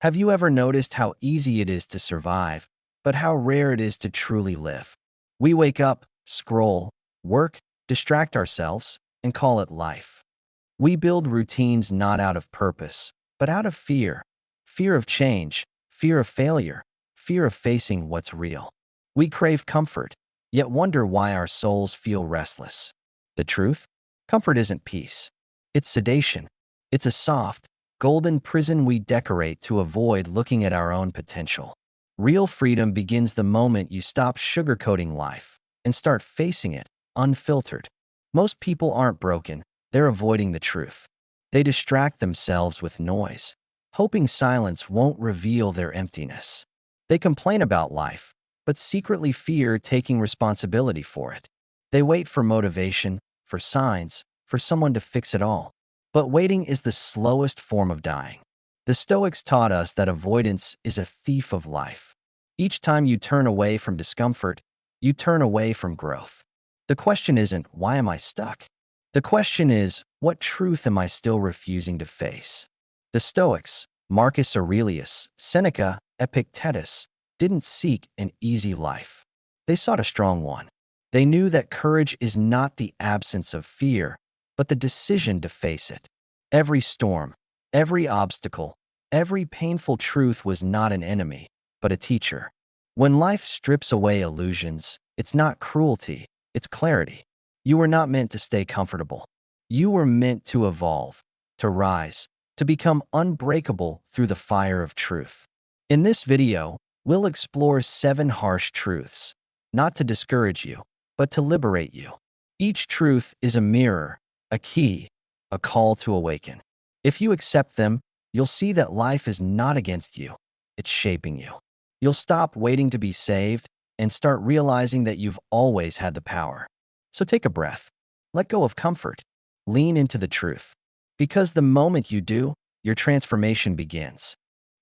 Have you ever noticed how easy it is to survive, but how rare it is to truly live? We wake up, scroll, work, distract ourselves, and call it life. We build routines not out of purpose, but out of fear. Fear of change, fear of failure, fear of facing what's real. We crave comfort, yet wonder why our souls feel restless. The truth? Comfort isn't peace. It's sedation. It's a soft, golden prison we decorate to avoid looking at our own potential. Real freedom begins the moment you stop sugarcoating life and start facing it, unfiltered. Most people aren't broken, they're avoiding the truth. They distract themselves with noise, hoping silence won't reveal their emptiness. They complain about life, but secretly fear taking responsibility for it. They wait for motivation, for signs, for someone to fix it all. But waiting is the slowest form of dying. The Stoics taught us that avoidance is a thief of life. Each time you turn away from discomfort, you turn away from growth. The question isn't, why am I stuck? The question is, what truth am I still refusing to face? The Stoics, Marcus Aurelius, Seneca, Epictetus, didn't seek an easy life. They sought a strong one. They knew that courage is not the absence of fear, but the decision to face it. Every storm, every obstacle, every painful truth was not an enemy, but a teacher. When life strips away illusions, it's not cruelty, it's clarity. You were not meant to stay comfortable. You were meant to evolve, to rise, to become unbreakable through the fire of truth. In this video, we'll explore 7 harsh truths, not to discourage you, but to liberate you. Each truth is a mirror, a key, a call to awaken. If you accept them, you'll see that life is not against you, it's shaping you. You'll stop waiting to be saved and start realizing that you've always had the power. So take a breath, let go of comfort, lean into the truth. Because the moment you do, your transformation begins.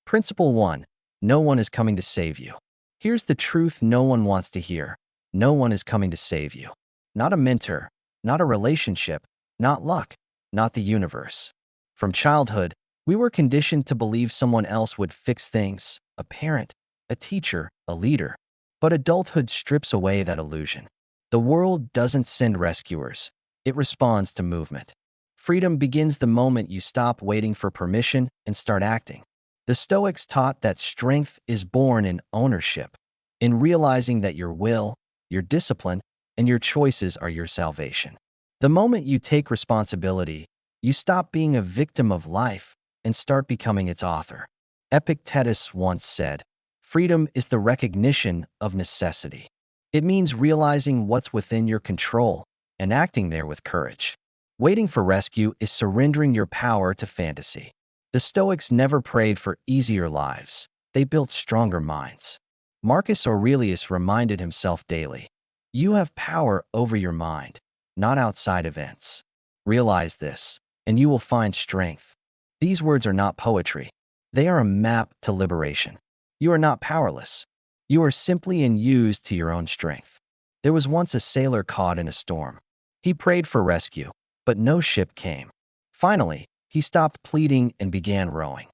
Principle 1. No one is coming to save you. Here's the truth no one wants to hear. No one is coming to save you. Not a mentor, not a relationship, not luck, not the universe. From childhood, we were conditioned to believe someone else would fix things, a parent, a teacher, a leader. But adulthood strips away that illusion. The world doesn't send rescuers. It responds to movement. Freedom begins the moment you stop waiting for permission and start acting. The Stoics taught that strength is born in ownership, in realizing that your will, your discipline, and your choices are your salvation. The moment you take responsibility, you stop being a victim of life and start becoming its author. Epictetus once said, "Freedom is the recognition of necessity." It means realizing what's within your control and acting there with courage. Waiting for rescue is surrendering your power to fantasy. The Stoics never prayed for easier lives. They built stronger minds. Marcus Aurelius reminded himself daily, "You have power over your mind, not outside events. Realize this, and you will find strength." These words are not poetry. They are a map to liberation. You are not powerless. You are simply unused to your own strength. There was once a sailor caught in a storm. He prayed for rescue, but no ship came. Finally, he stopped pleading and began rowing.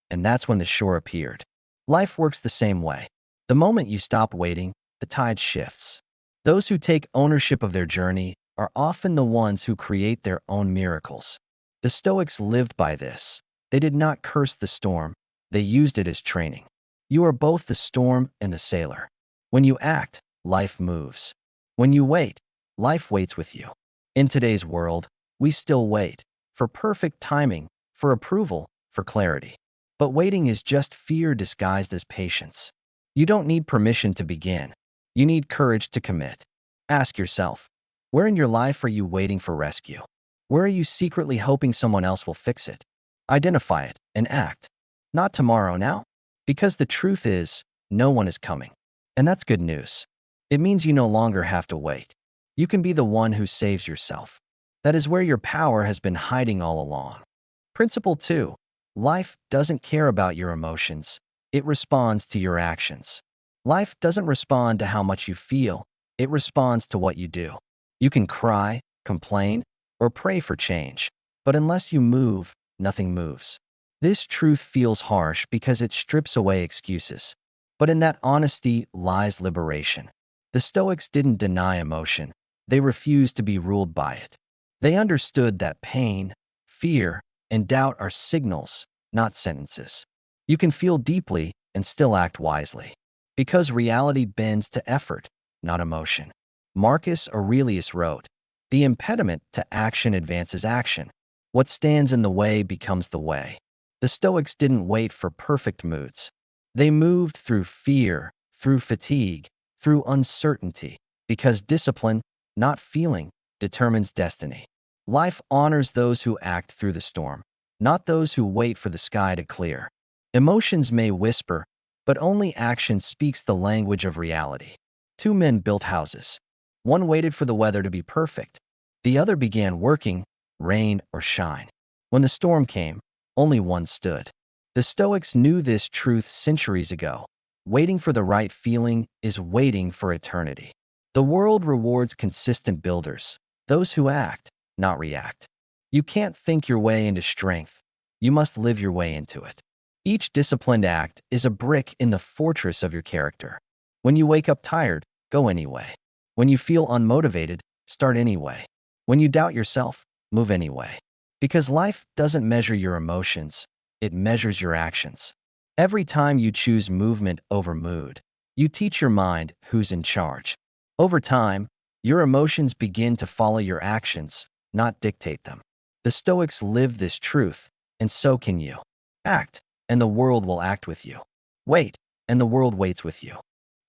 And that's when the shore appeared. Life works the same way. The moment you stop waiting, the tide shifts. Those who take ownership of their journey are often the ones who create their own miracles. The Stoics lived by this. They did not curse the storm. They used it as training. You are both the storm and the sailor. When you act, life moves. When you wait, life waits with you. In today's world, we still wait for perfect timing, for approval, for clarity. But waiting is just fear disguised as patience. You don't need permission to begin. You need courage to commit. Ask yourself, where in your life are you waiting for rescue? Where are you secretly hoping someone else will fix it? Identify it and act. Not tomorrow, now. Because the truth is, no one is coming. And that's good news. It means you no longer have to wait. You can be the one who saves yourself. That is where your power has been hiding all along. Principle 2. Life doesn't care about your emotions. It responds to your actions. Life doesn't respond to how much you feel. It responds to what you do. You can cry, complain, or pray for change. But unless you move, nothing moves. This truth feels harsh because it strips away excuses. But in that honesty lies liberation. The Stoics didn't deny emotion. They refused to be ruled by it. They understood that pain, fear, and doubt are signals, not sentences. You can feel deeply and still act wisely. Because reality bends to effort, not emotion. Marcus Aurelius wrote, "The impediment to action advances action. What stands in the way becomes the way." The Stoics didn't wait for perfect moods. They moved through fear, through fatigue, through uncertainty, because discipline, not feeling, determines destiny. Life honors those who act through the storm, not those who wait for the sky to clear. Emotions may whisper, but only action speaks the language of reality. Two men built houses. One waited for the weather to be perfect. The other began working, rain or shine. When the storm came, only one stood. The Stoics knew this truth centuries ago. Waiting for the right feeling is waiting for eternity. The world rewards consistent builders, those who act, not react. You can't think your way into strength. You must live your way into it. Each disciplined act is a brick in the fortress of your character. When you wake up tired, go anyway. When you feel unmotivated, start anyway. When you doubt yourself, move anyway. Because life doesn't measure your emotions, it measures your actions. Every time you choose movement over mood, you teach your mind who's in charge. Over time, your emotions begin to follow your actions, not dictate them. The Stoics live this truth, and so can you. Act, and the world will act with you. Wait, and the world waits with you.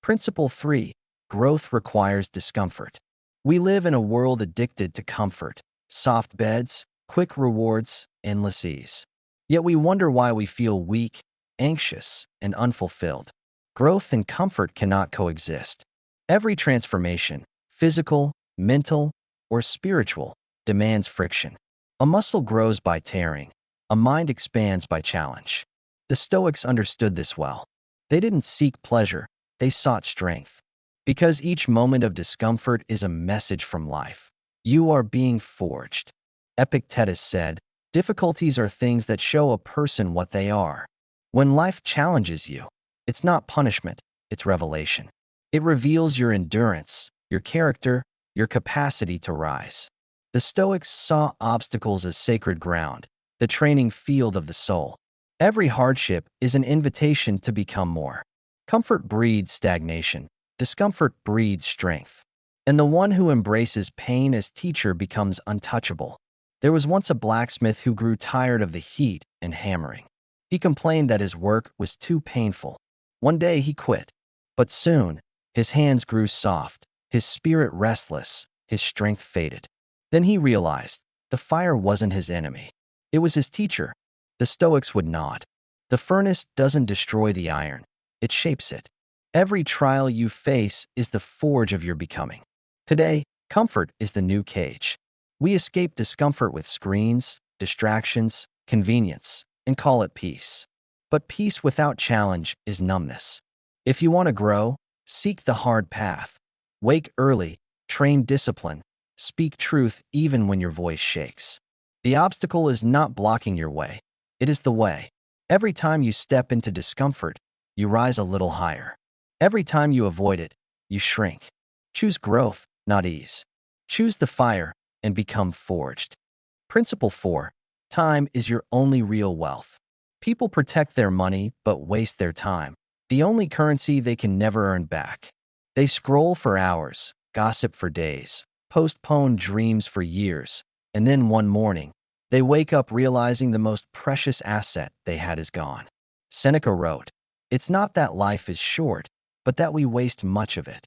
Principle 3. Growth requires discomfort. We live in a world addicted to comfort, soft beds, quick rewards, endless ease. Yet we wonder why we feel weak, anxious, and unfulfilled. Growth and comfort cannot coexist. Every transformation, physical, mental, or spiritual, demands friction. A muscle grows by tearing. A mind expands by challenge. The Stoics understood this well. They didn't seek pleasure, they sought strength. Because each moment of discomfort is a message from life. You are being forged. Epictetus said, "Difficulties are things that show a person what they are." When life challenges you, it's not punishment, it's revelation. It reveals your endurance, your character, your capacity to rise. The Stoics saw obstacles as sacred ground, the training field of the soul. Every hardship is an invitation to become more. Comfort breeds stagnation. Discomfort breeds strength. And the one who embraces pain as teacher becomes untouchable. There was once a blacksmith who grew tired of the heat and hammering. He complained that his work was too painful. One day he quit. But soon, his hands grew soft, his spirit restless, his strength faded. Then he realized the fire wasn't his enemy. It was his teacher. The Stoics would nod. The furnace doesn't destroy the iron, it shapes it. Every trial you face is the forge of your becoming. Today, comfort is the new cage. We escape discomfort with screens, distractions, convenience, and call it peace. But peace without challenge is numbness. If you want to grow, seek the hard path. Wake early, train discipline, speak truth even when your voice shakes. The obstacle is not blocking your way. It is the way. Every time you step into discomfort, you rise a little higher. Every time you avoid it, you shrink. Choose growth, not ease. Choose the fire and become forged. Principle 4. Time is your only real wealth. People protect their money but waste their time, the only currency they can never earn back. They scroll for hours, gossip for days, postpone dreams for years, and then one morning, they wake up realizing the most precious asset they had is gone. Seneca wrote, "It's not that life is short, but that we waste much of it."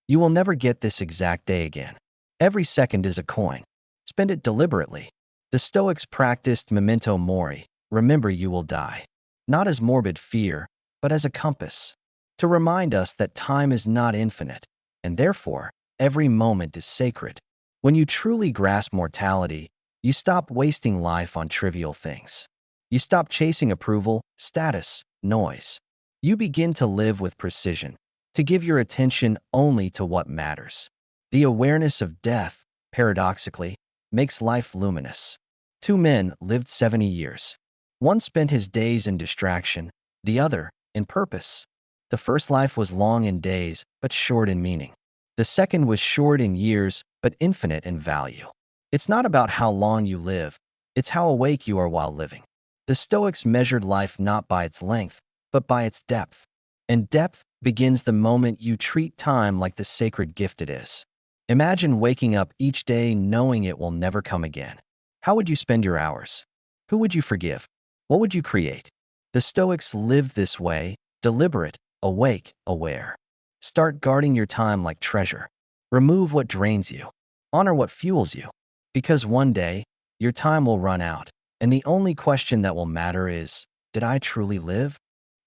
You will never get this exact day again. Every second is a coin. Spend it deliberately. The Stoics practiced memento mori, remember you will die. Not as morbid fear, but as a compass. To remind us that time is not infinite, and therefore, every moment is sacred. When you truly grasp mortality, you stop wasting life on trivial things. You stop chasing approval, status, noise. You begin to live with precision, to give your attention only to what matters. The awareness of death, paradoxically, makes life luminous. Two men lived 70 years. One spent his days in distraction, the other in purpose. The first life was long in days, but short in meaning. The second was short in years, but infinite in value. It's not about how long you live, it's how awake you are while living. The Stoics measured life not by its length, but by its depth. And depth begins the moment you treat time like the sacred gift it is. Imagine waking up each day knowing it will never come again. How would you spend your hours? Who would you forgive? What would you create? The Stoics lived this way, deliberate, awake, aware. Start guarding your time like treasure. Remove what drains you. Honor what fuels you. Because one day, your time will run out, and the only question that will matter is, did I truly live?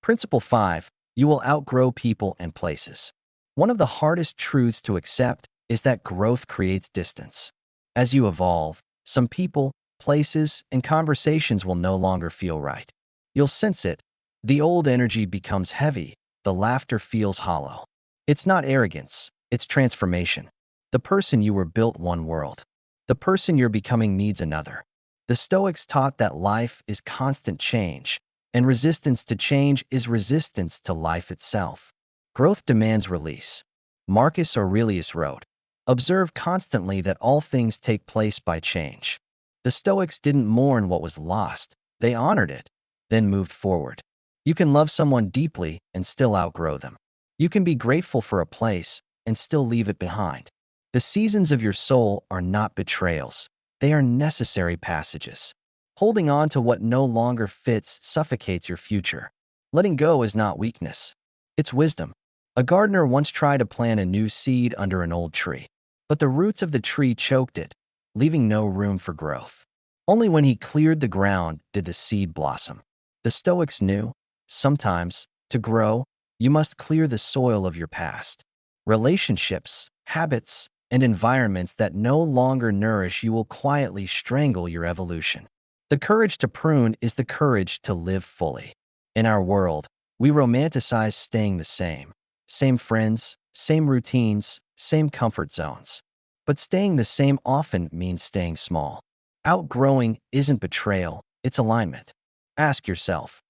Principle 5. You will outgrow people and places. One of the hardest truths to accept is that growth creates distance. As you evolve, some people, places, and conversations will no longer feel right. You'll sense it. The old energy becomes heavy. The laughter feels hollow. It's not arrogance, it's transformation. The person you were built one world. The person you're becoming needs another. The Stoics taught that life is constant change, and resistance to change is resistance to life itself. Growth demands release. Marcus Aurelius wrote, "Observe constantly that all things take place by change." The Stoics didn't mourn what was lost, they honored it, then moved forward. You can love someone deeply and still outgrow them. You can be grateful for a place and still leave it behind. The seasons of your soul are not betrayals, they are necessary passages. Holding on to what no longer fits suffocates your future. Letting go is not weakness, it's wisdom. A gardener once tried to plant a new seed under an old tree, but the roots of the tree choked it, leaving no room for growth. Only when he cleared the ground did the seed blossom. The Stoics knew, sometimes, to grow, you must clear the soil of your past. Relationships, habits, and environments that no longer nourish you will quietly strangle your evolution. The courage to prune is the courage to live fully. In our world, we romanticize staying the same. Same friends, same routines, same comfort zones. But staying the same often means staying small. Outgrowing isn't betrayal, it's alignment. Ask yourself,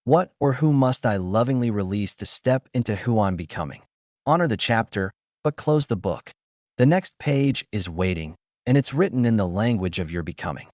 what or who must I lovingly release to step into who I'm becoming? Honor the chapter, but close the book. The next page is waiting, and it's written in the language of your becoming.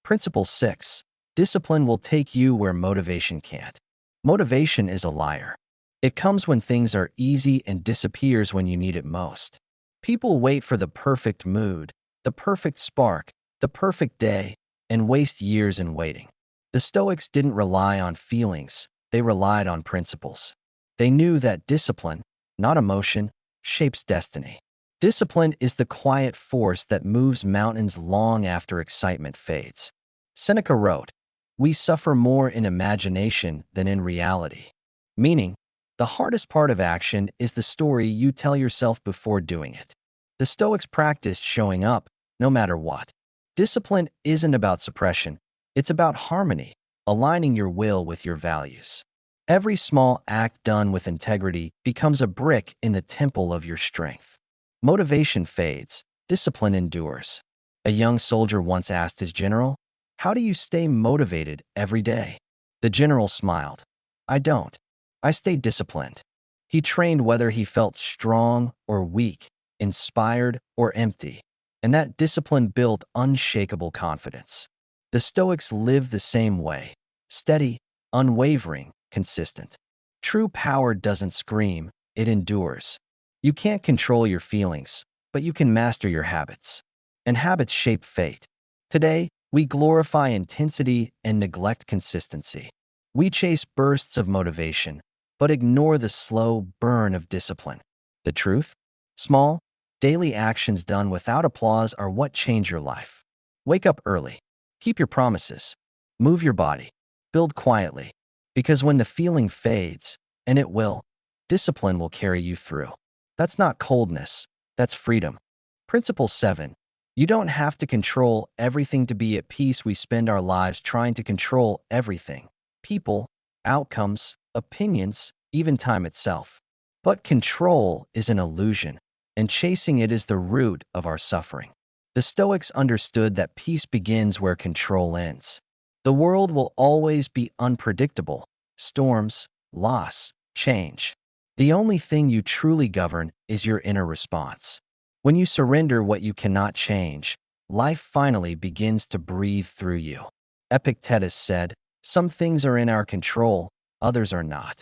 Principle 6. Discipline will take you where motivation can't. Motivation is a liar. It comes when things are easy and disappears when you need it most. People wait for the perfect mood, the perfect spark, the perfect day, and waste years in waiting. The Stoics didn't rely on feelings, they relied on principles. They knew that discipline, not emotion, shapes destiny. Discipline is the quiet force that moves mountains long after excitement fades. Seneca wrote, "We suffer more in imagination than in reality." Meaning, the hardest part of action is the story you tell yourself before doing it. The Stoics practiced showing up, no matter what. Discipline isn't about suppression, it's about harmony, aligning your will with your values. Every small act done with integrity becomes a brick in the temple of your strength. Motivation fades, discipline endures. A young soldier once asked his general, "How do you stay motivated every day?" The general smiled. "I don't. I stay disciplined." He trained whether he felt strong or weak, inspired or empty, and that discipline built unshakable confidence. The Stoics lived the same way, steady, unwavering, consistent. True power doesn't scream, it endures. You can't control your feelings, but you can master your habits. And habits shape fate. Today, we glorify intensity and neglect consistency. We chase bursts of motivation, but ignore the slow burn of discipline. The truth? Small, daily actions done without applause are what change your life. Wake up early. Keep your promises. Move your body. Build quietly. Because when the feeling fades, and it will, discipline will carry you through. That's not coldness, that's freedom. Principle 7. You don't have to control everything to be at peace. We spend our lives trying to control everything. People, outcomes, opinions, even time itself. But control is an illusion, and chasing it is the root of our suffering. The Stoics understood that peace begins where control ends. The world will always be unpredictable. Storms, loss, change. The only thing you truly govern is your inner response. When you surrender what you cannot change, life finally begins to breathe through you. Epictetus said, "Some things are in our control, others are not."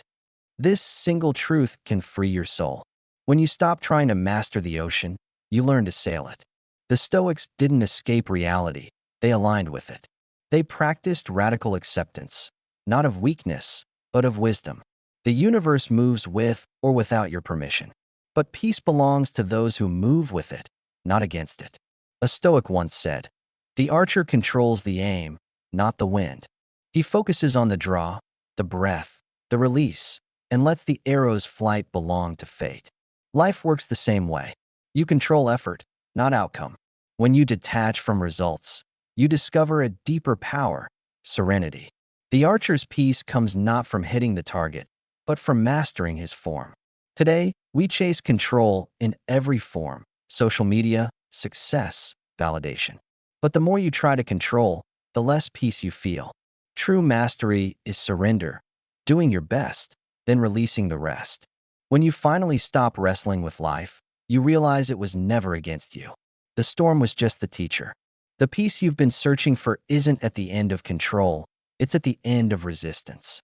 This single truth can free your soul. When you stop trying to master the ocean, you learn to sail it. The Stoics didn't escape reality, they aligned with it. They practiced radical acceptance, not of weakness, but of wisdom. The universe moves with or without your permission. But peace belongs to those who move with it, not against it. A Stoic once said, "The archer controls the aim, not the wind." He focuses on the draw, the breath, the release, and lets the arrow's flight belong to fate. Life works the same way. You control effort, not outcome. When you detach from results, you discover a deeper power, serenity. The archer's peace comes not from hitting the target, but from mastering his form. Today, we chase control in every form: social media, success, validation. But the more you try to control, the less peace you feel. True mastery is surrender, doing your best, then releasing the rest. When you finally stop wrestling with life, you realize it was never against you. The storm was just the teacher. The peace you've been searching for isn't at the end of control, it's at the end of resistance.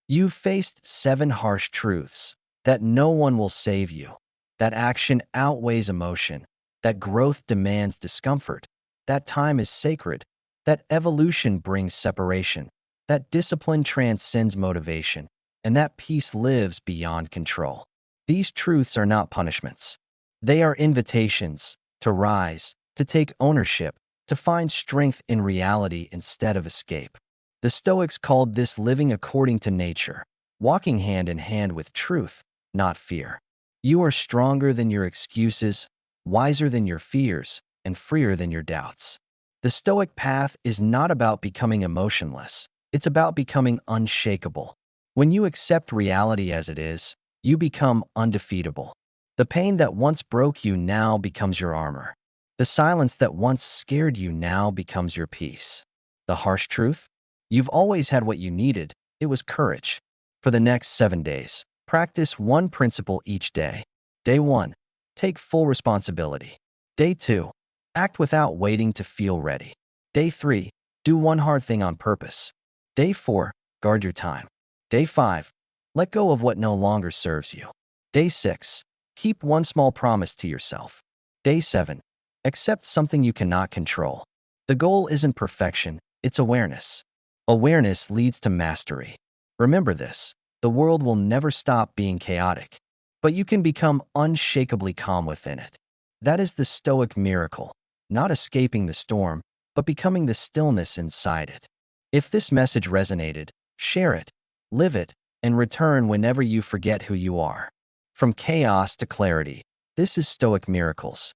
You've faced 7 harsh truths: that no one will save you, that action outweighs emotion, that growth demands discomfort, that time is sacred, that evolution brings separation, that discipline transcends motivation, and that peace lives beyond control. These truths are not punishments. They are invitations to rise, to take ownership, to find strength in reality instead of escape. The Stoics called this living according to nature, walking hand in hand with truth, not fear. You are stronger than your excuses, wiser than your fears, and freer than your doubts. The Stoic path is not about becoming emotionless. It's about becoming unshakable. When you accept reality as it is, you become undefeatable. The pain that once broke you now becomes your armor. The silence that once scared you now becomes your peace. The harsh truth? You've always had what you needed. It was courage. For the next 7 days, practice one principle each day. Day 1, take full responsibility. Day 2, act without waiting to feel ready. Day 3, do one hard thing on purpose. Day 4, guard your time. Day 5, let go of what no longer serves you. Day 6, keep one small promise to yourself. Day 7, accept something you cannot control. The goal isn't perfection, it's awareness. Awareness leads to mastery. Remember this: the world will never stop being chaotic, but you can become unshakably calm within it. That is the Stoic miracle, not escaping the storm, but becoming the stillness inside it. If this message resonated, share it, live it, and return whenever you forget who you are. From chaos to clarity, this is Stoic Miracles.